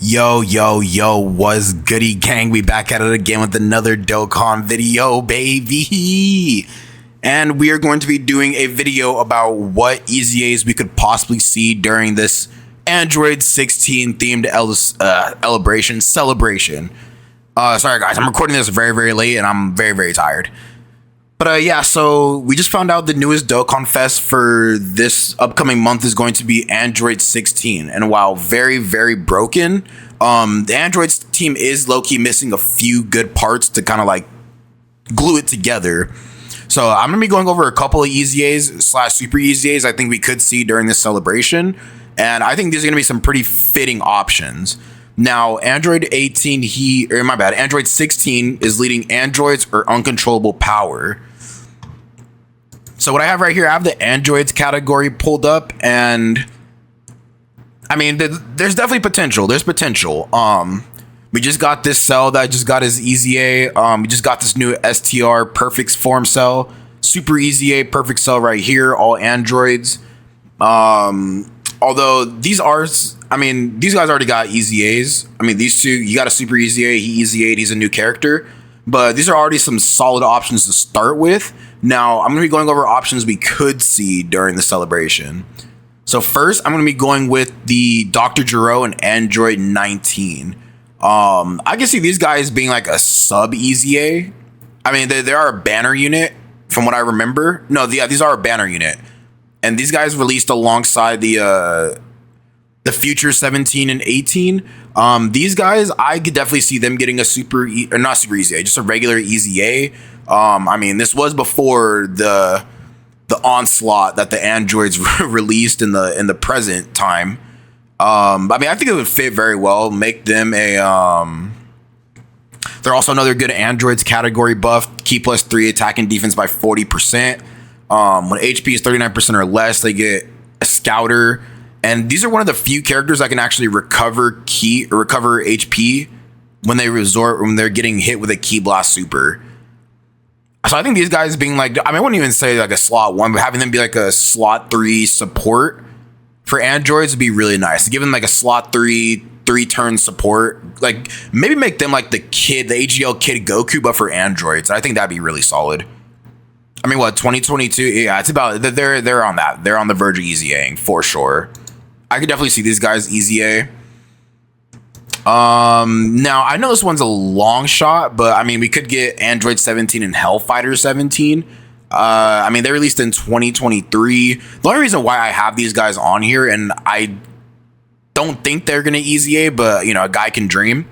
Yo, what's goody gang? We back at it again with another Dokkan video, baby. And we are going to be doing a video about what EZAs we could possibly see during this Android 16 themed celebration. Sorry guys, I'm recording this very late and I'm very tired. But yeah, so we just found out the newest Dokkan Fest for this upcoming month is going to be Android 16. And while very broken, the Android team is low-key missing a few good parts to kind of like glue it together. So I'm going to be going over a couple of EZAs / super EZAs I think we could see during this celebration. And I think these are going to be some pretty fitting options. Now, Android 16 is leading androids or uncontrollable power. So what I have right here, I have the androids category pulled up, and I mean, there's definitely potential. There's potential. We just got this cell that just got his EZA. We just got this new STR perfect form cell, super EZA perfect cell right here, all androids. Although these guys already got EZAs. I mean, these two, you got a super EZA, he EZA'd, he's a new character. But these are already some solid options to start with. Now, I'm going to be going over options we could see during the celebration. So first, I'm going to be going with the Dr. Gero and Android 19. I can see these guys being like a sub EZA. I mean, they are a banner unit from what I remember. No, yeah, these are a banner unit. And these guys released alongside the Future 17 and 18. These guys, I could definitely see them getting a not super EZA, just a regular EZA. I mean, this was before the onslaught that the androids released in the present time. I mean, I think it would fit very well. Make them a they're also another good androids category buff. Key +3 attack and defense by 40%. When HP is 39% or less, they get a scouter. And these are one of the few characters that can actually recover HP when they're getting hit with a Ki Blast super. So I think these guys being like, I mean, I wouldn't even say like a slot 1, but having them be like a slot 3 support for androids would be really nice. Give them like a slot 3-turn support. Like maybe make them like the AGL Kid Goku, but for androids. I think that'd be really solid. I mean, what, 2022? Yeah, it's about, they're on that. They're on the verge of EZAing for sure. I could definitely see these guys EZA. Now I know this one's a long shot, but I mean, we could get Android 17 and Hellfighter 17. I mean, they released in 2023. The only reason why I have these guys on here, and I don't think they're gonna EZA, but you know, a guy can dream.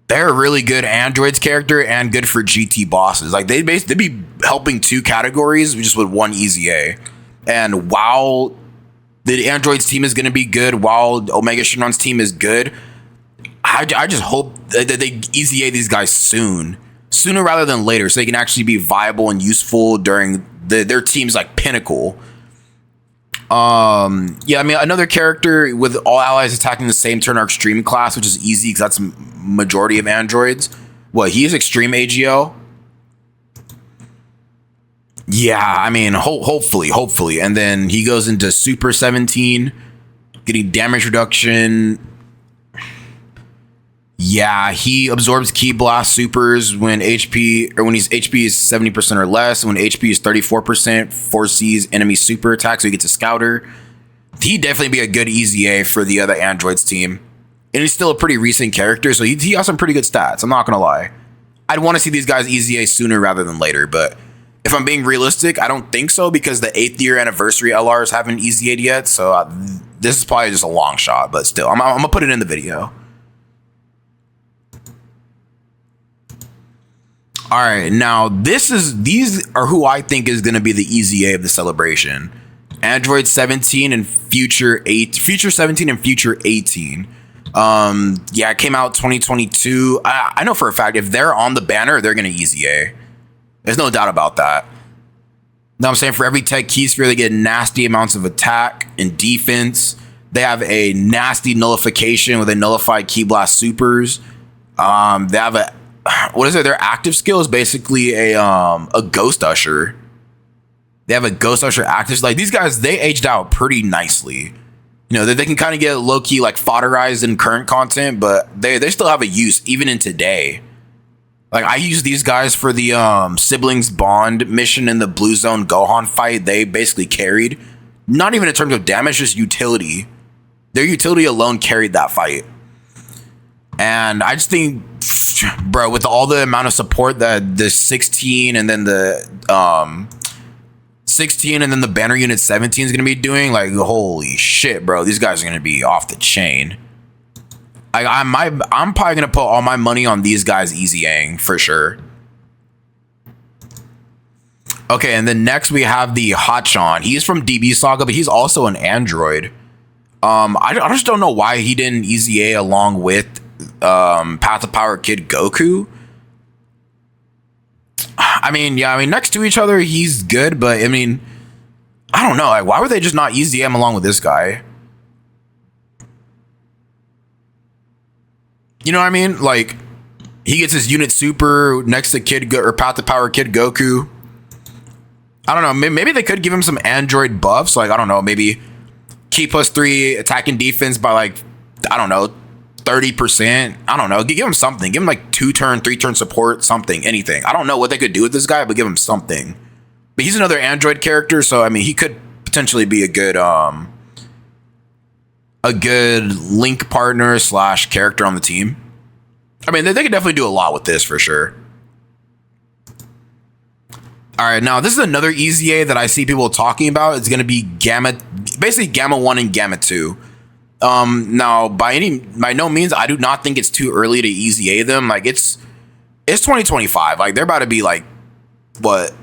They're a really good androids character and good for GT bosses. Like they'd be helping 2 categories just with 1 EZA. And while the androids team is going to be good, while Omega Shenron's team is good, I just hope that they EZA these guys sooner rather than later, so they can actually be viable and useful during their team's like pinnacle. Yeah, I mean, another character with all allies attacking the same turn are extreme class, which is easy because that's majority of androids. What, he is extreme AGL? Yeah, I mean, hopefully. And then he goes into Super 17, getting damage reduction. Yeah, he absorbs Ki Blast supers when his HP is 70% or less. When HP is 34%, foresees enemy super attack, so he gets a scouter. He'd definitely be a good EZA for the other androids team. And he's still a pretty recent character, so he has some pretty good stats. I'm not going to lie. I'd want to see these guys EZA sooner rather than later, but if I'm being realistic, I don't think so because the 8th year anniversary LRs haven't EZA'd yet. So this is probably just a long shot, but still, I'm going to put it in the video. All right, now these are who I think is going to be the EZA of the celebration. Android 17 and Future 17 and Future 18. Yeah, it came out 2022. I know for a fact if they're on the banner, they're going to EZA. There's no doubt about that. Now I'm saying for every tech key sphere, they get nasty amounts of attack and defense. They have a nasty nullification with a nullified Ki Blast supers. They have their active skill is basically a Ghost Usher. They have a Ghost Usher active. Like these guys, they aged out pretty nicely. You know, they can kind of get low key like fodderized in current content, but they still have a use even in today. Like I use these guys for the siblings bond mission in the Blue Zone Gohan fight. They basically carried, not even in terms of damage, just utility. Their utility alone carried that fight. And I just think, bro, with all the amount of support that the 16 and then the 16 and then the banner unit 17 is going to be doing, like, holy shit, bro, these guys are going to be off the chain. I'm probably going to put all my money on these guys easying for sure. Okay, and then next we have the Hotchan. He's from DB Saga, but he's also an android. I just don't know why he didn't easy A along with Path of Power Kid Goku. I mean, yeah, I mean, next to each other, he's good, but I mean, I don't know. Like, why would they just not easy him along with this guy? You know what I mean? Like, he gets his unit super next to or Path of Power Kid Goku. I don't know. Maybe they could give him some android buffs. Like, I don't know. Maybe keep +3 attacking defense by like, I don't know, 30%. I don't know. Give him something. Give him like 2-turn, 3-turn support, something, anything. I don't know what they could do with this guy, but give him something. But he's another android character, so I mean, he could potentially be a good link partner / character on the team. I mean, they could definitely do a lot with this for sure. All right, now this is another easy A that I see people talking about. It's going to be basically Gamma 1 and Gamma 2. Now by no means, I do not think it's too early to easy A them. Like it's 2025. Like they're about to be like, what?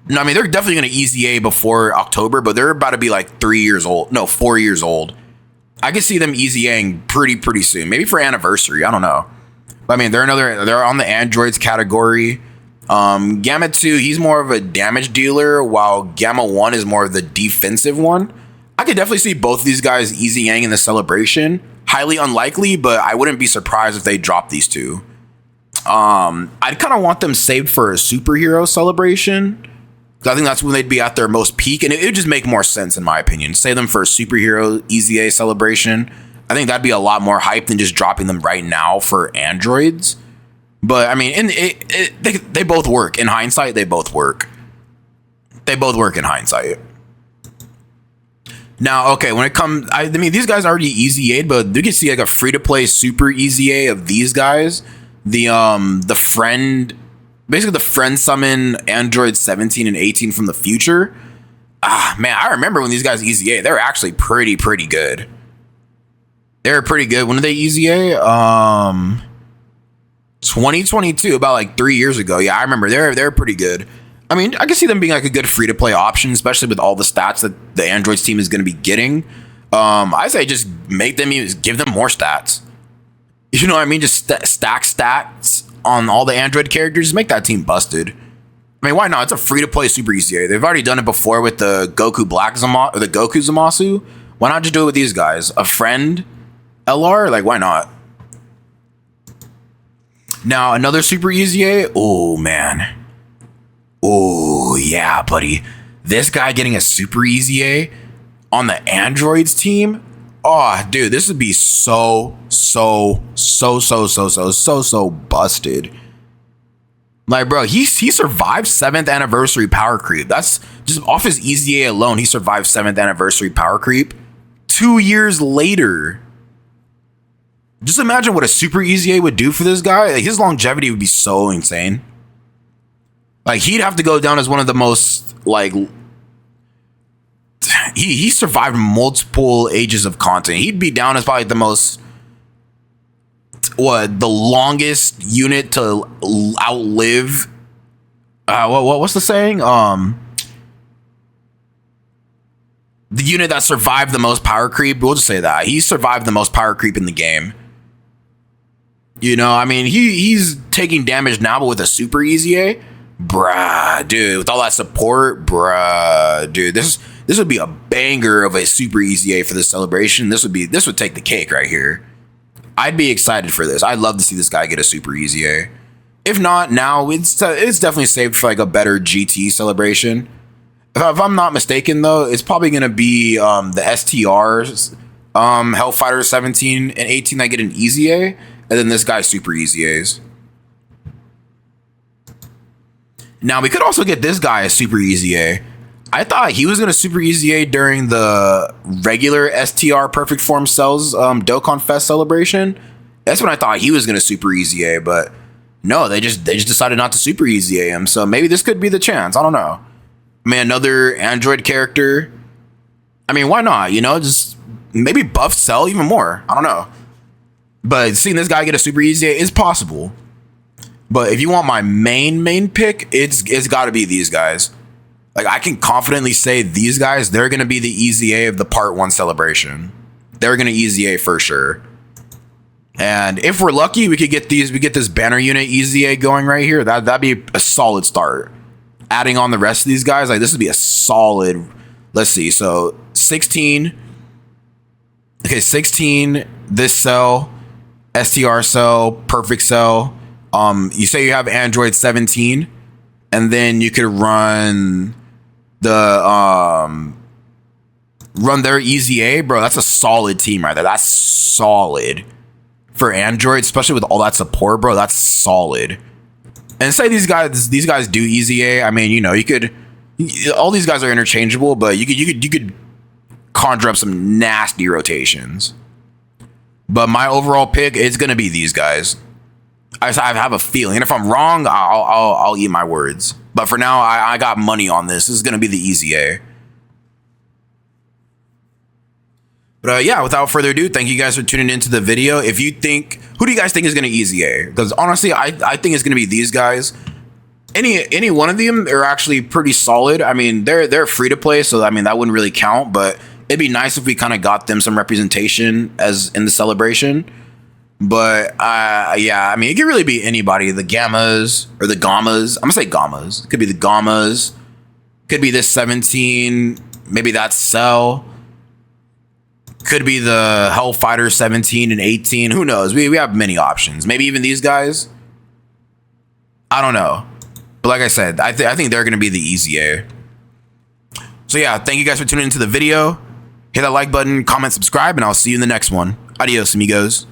No, I mean, they're definitely going to easy A before October, but they're about to be like 4 years old. I could see them easy Aing pretty soon. Maybe for anniversary. I don't know. But I mean, they're on the androids category. Gamma 2, he's more of a damage dealer, while Gamma 1 is more of the defensive one. I could definitely see both of these guys easy Yang in the celebration. Highly unlikely, but I wouldn't be surprised if they drop these two. I'd kind of want them saved for a superhero celebration, because I think that's when they'd be at their most peak, and it would just make more sense in my opinion. Save them for a superhero easy A celebration. I think that'd be a lot more hype than just dropping them right now for androids. But I mean, they both work. In hindsight, they both work. They both work in hindsight. Now, okay, when it comes, I mean, these guys already easy A'd, but you can see like a free to play super easy A of these guys. The friend summon android 17 and 18 from the future. Ah, man, I remember when these guys easy A, they were actually pretty good. They were pretty good. When did they easy A? 2022, about like 3 years ago. Yeah, I remember they're pretty good. I mean, I can see them being like a good free to play option, especially with all the stats that the androids team is going to be getting. I say just make them give them more stats. You know what I mean? Just stack stats on all the android characters. Just make that team busted. I mean, why not? It's a free to play super easy A. They've already done it before with the Goku or the Goku Zamasu. Why not just do it with these guys? A friend LR? Like, why not? Now, another super easy A. Oh, man. Oh, yeah, buddy. This guy getting a super easy A on the androids team. Oh, dude, this would be so busted. Like, bro, he survived 7th anniversary power creep. That's just off his easy A alone. He survived 7th anniversary power creep 2 years later. Just imagine what a super easy A would do for this guy. Like, his longevity would be so insane. Like, he'd have to go down as one of the most, like, he survived multiple ages of content. He'd be down as probably the most, the longest unit to outlive. What's the saying? The unit that survived the most power creep. We'll just say that he survived the most power creep in the game. You know, I mean, he's taking damage now, but with a super easy A, bruh, dude, with all that support, bruh, dude, this would be a banger of a super easy A for this celebration. This would take the cake right here. I'd be excited for this. I'd love to see this guy get a super easy A. If not now, it's definitely saved for like a better GT celebration. If I'm not mistaken, though, it's probably going to be the STRs Hellfighter 17 and 18 that get an easy A, and then this guy's super easy A's. Now we could also get this guy a super easy A. I thought he was gonna super easy A during the regular STR Perfect Form Cells Dokkan Fest celebration. That's when I thought he was gonna super easy A, but no, they just decided not to super easy A him. So maybe this could be the chance. I don't know. I mean, another Android character. I mean, why not? You know, just maybe buff Cell even more. I don't know. But seeing this guy get a super easy A is possible. But if you want my main pick, it's got to be these guys. Like, I can confidently say these guys, they're going to be the easy A of the Part 1 celebration. They're going to easy A for sure. And if we're lucky, we could get these. We get this banner unit easy A going right here. That'd be a solid start. Adding on the rest of these guys, like this would be a solid. Let's see. So 16. Okay, 16. This cell, STR cell, perfect cell. You say you have Android 17, and then you could run the run their easy A, bro. That's a solid team right there. That's solid. For Android, especially with all that support, bro, that's solid. And say these guys do easy A. I mean, you know, you could, all these guys are interchangeable, but you could conjure up some nasty rotations. But my overall pick is gonna be these guys. I have a feeling, and if I'm wrong, I'll eat my words. But for now, I got money on this. This is gonna be the easy A. But yeah, without further ado, thank you guys for tuning into the video. If you think, who do you guys think is going to easy A? Because honestly, I think it's going to be these guys. Any one of them are actually pretty solid. I mean, they're free to play, so I mean that wouldn't really count. But it'd be nice if we kind of got them some representation as in the celebration. But yeah, I mean, it could really be anybody. The Gammas or the Gammas. I'm gonna say Gammas. It could be the Gammas. Could be this 17. Maybe that's Cell. Could be the Hellfighter 17 and 18. Who knows? We have many options. Maybe even these guys. I don't know. But like I said, I think they're going to be the easy A. So yeah, thank you guys for tuning into the video. Hit that like button, comment, subscribe, and I'll see you in the next one. Adios, amigos.